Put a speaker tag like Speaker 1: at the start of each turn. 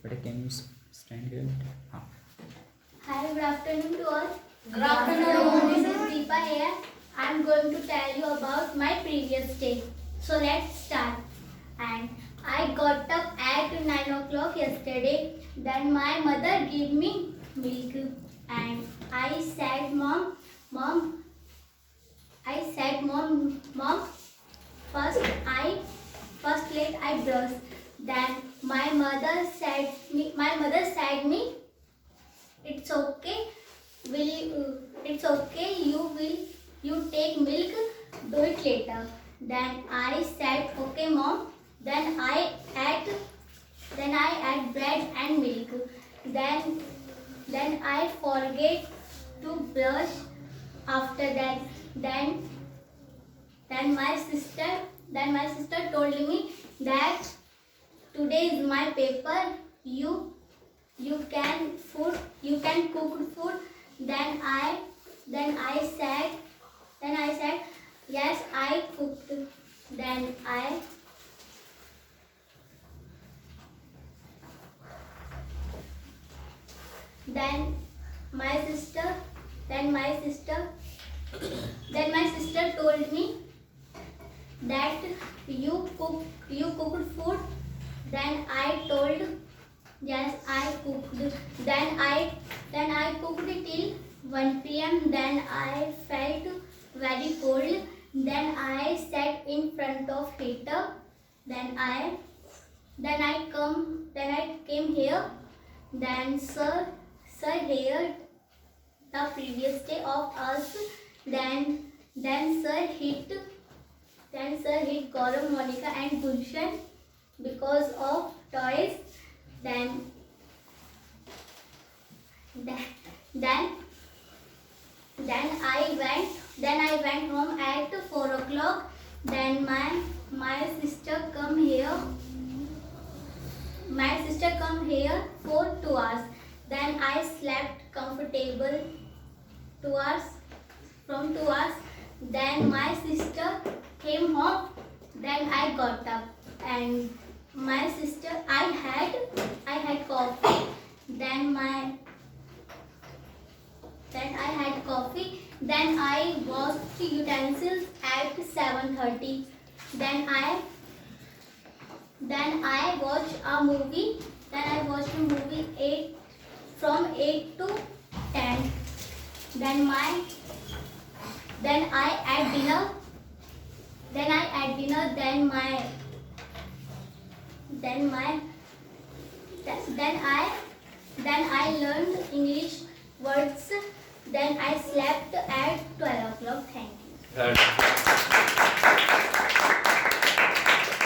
Speaker 1: But can you stand here?
Speaker 2: Hi, good afternoon to all.
Speaker 3: Good afternoon.
Speaker 2: This is Deepa here. I am going to tell you about my previous day. So let's start. And I got up at 9 o'clock yesterday. Then my mother gave me milk. And I said, Mom, first let I brush. Then my mother said me, it's okay. It's okay. You take milk. Do it later. Then I said, okay, Mom. Then I add bread and milk. Then I forget to brush. After that, then my sister told me that today is my paper. You can cook food. Then I said yes, I cooked. Then my sister told me that you cooked food. Then I told yes, I cooked. Then I cooked till 1 p.m. Then I felt very cold. Then I sat in front of heater. Then I came here. Then sir heard the previous day of us. Then sir hit Gaurav, Monica and Gulshan because of toys. Then I went home at 4 o'clock. Then my sister come here. My sister come here for 2 hours. Then I slept comfortable 2 hours. From 2 hours, then my sister came home. Then I got up and my sister I had coffee. Then I had coffee. Then I washed utensils at 7:30. Then I watched a movie. From 8 to 10. Then I had dinner. Then I learned English words. Then I slept at 12 o'clock. Thank you.